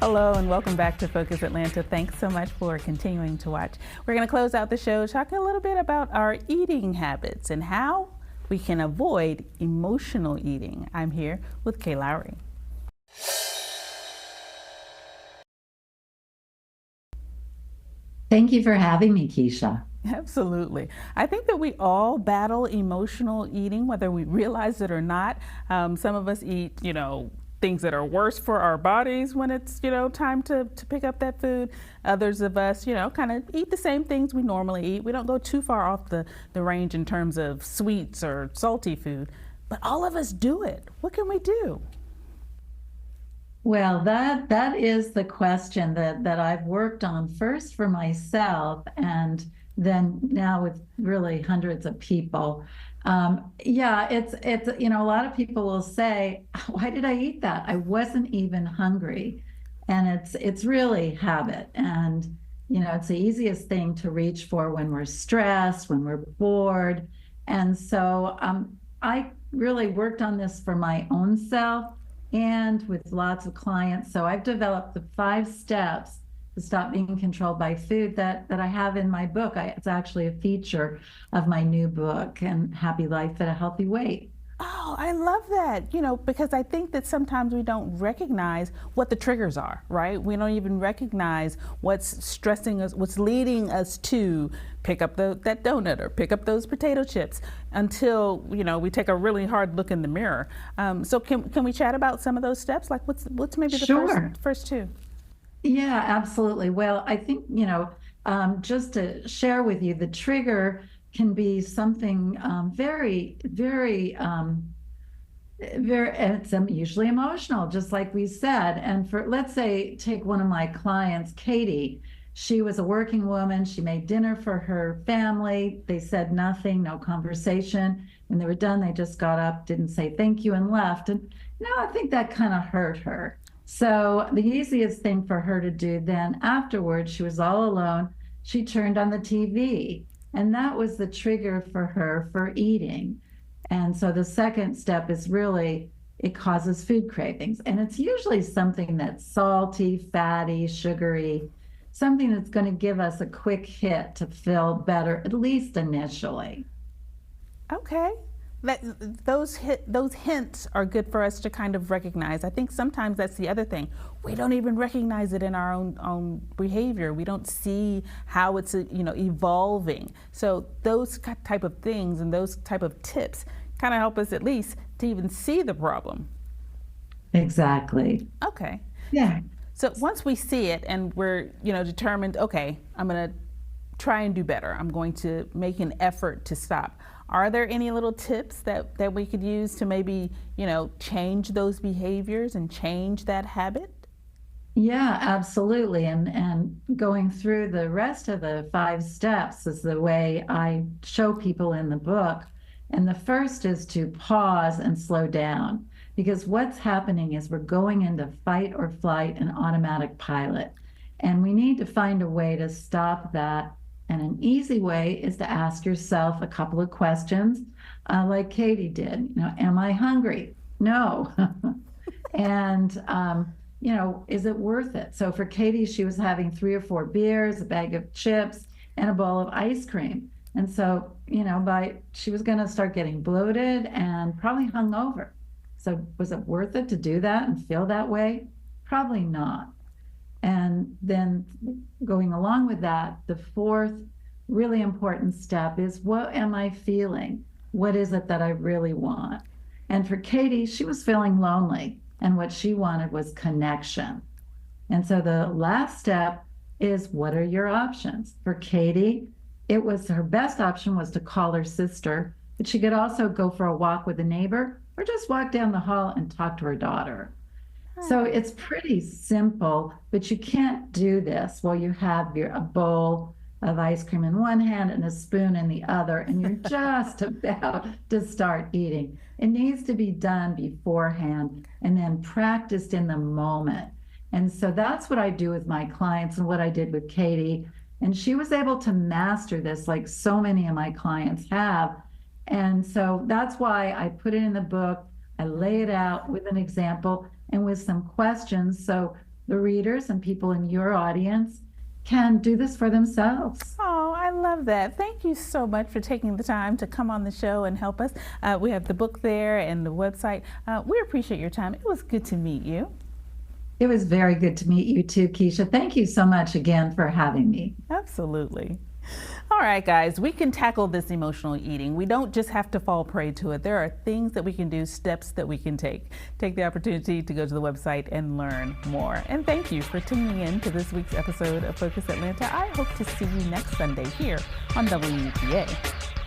Hello and welcome back to Focus Atlanta. Thanks so much for continuing to watch. We're going to close out the show talking a little bit about our eating habits and how we can avoid emotional eating. I'm here with Kay Lowry. Thank you for having me, Keisha. Absolutely. I think that we all battle emotional eating, whether we realize it or not. Some of us eat, things that are worse for our bodies when it's, time to pick up that food. Others of us, kind of eat the same things we normally eat. We don't go too far off the range in terms of sweets or salty food, but all of us do it. What can we do? Well, that is the question that I've worked on first for myself and then now with really hundreds of people. Yeah, it's a lot of people will say, "Why did I eat that? I wasn't even hungry," and it's really habit, and it's the easiest thing to reach for when we're stressed, when we're bored, and so I really worked on this for my own self and with lots of clients. So I've developed the 5 steps to stop being controlled by food that I have in my book. It's actually a feature of my new book, and Happy Life at a Healthy Weight. Oh, I love that, because I think that sometimes we don't recognize what the triggers are, right? We don't even recognize what's stressing us, what's leading us to pick up that donut or pick up those potato chips until, we take a really hard look in the mirror. So can we chat about some of those steps? Like what's maybe the Sure. first two? Yeah, absolutely. Well, I think, just to share with you, the trigger can be something very, very, very, it's usually emotional, just like we said. And for, let's say, take one of my clients, Katie. She was a working woman. She made dinner for her family. They said nothing, no conversation. When they were done, they just got up, didn't say thank you, and left. And I think that kind of hurt her. So the easiest thing for her to do then afterwards, she was all alone. She turned on the TV, and that was the trigger for her for eating. And so the second step is really it causes food cravings. And it's usually something that's salty, fatty, sugary, something that's going to give us a quick hit to feel better, at least initially. Okay. Those hints are good for us to kind of recognize. I think sometimes that's the other thing. We don't even recognize it in our own behavior. We don't see how it's evolving. So those type of things and those type of tips kind of help us at least to even see the problem. Exactly. Okay. Yeah. So once we see it and we're determined, okay, I'm going to try and do better. I'm going to make an effort to stop. Are there any little tips that we could use to maybe, change those behaviors and change that habit? Yeah, absolutely. And going through the rest of the 5 steps is the way I show people in the book. And the first is to pause and slow down because what's happening is we're going into fight or flight and automatic pilot. And we need to find a way to stop that. And an easy way is to ask yourself a couple of questions, like Katie did. Am I hungry? No. And is it worth it? So for Katie, she was having 3 or 4 beers, a bag of chips, and a bowl of ice cream. And so, she was going to start getting bloated and probably hungover. So was it worth it to do that and feel that way? Probably not. And then going along with that, the fourth really important step is what am I feeling? What is it that I really want? And for Katie, she was feeling lonely, and what she wanted was connection. And so the last step is what are your options? For Katie, it was her best option was to call her sister, but she could also go for a walk with a neighbor or just walk down the hall and talk to her daughter. So it's pretty simple, but you can't do this while you have a bowl of ice cream in one hand and a spoon in the other, and you're just about to start eating. It needs to be done beforehand and then practiced in the moment. And so that's what I do with my clients and what I did with Katie. And she was able to master this like so many of my clients have. And so that's why I put it in the book. I lay it out with an example and with some questions. So the readers and people in your audience can do this for themselves. Oh, I love that. Thank you so much for taking the time to come on the show and help us. We have the book there and the website. We appreciate your time. It was good to meet you. It was very good to meet you too, Keisha. Thank you so much again for having me. Absolutely. All right, guys, we can tackle this emotional eating. We don't just have to fall prey to it. There are things that we can do, steps that we can take. Take the opportunity to go to the website and learn more. And thank you for tuning in to this week's episode of Focus Atlanta. I hope to see you next Sunday here on WUPA.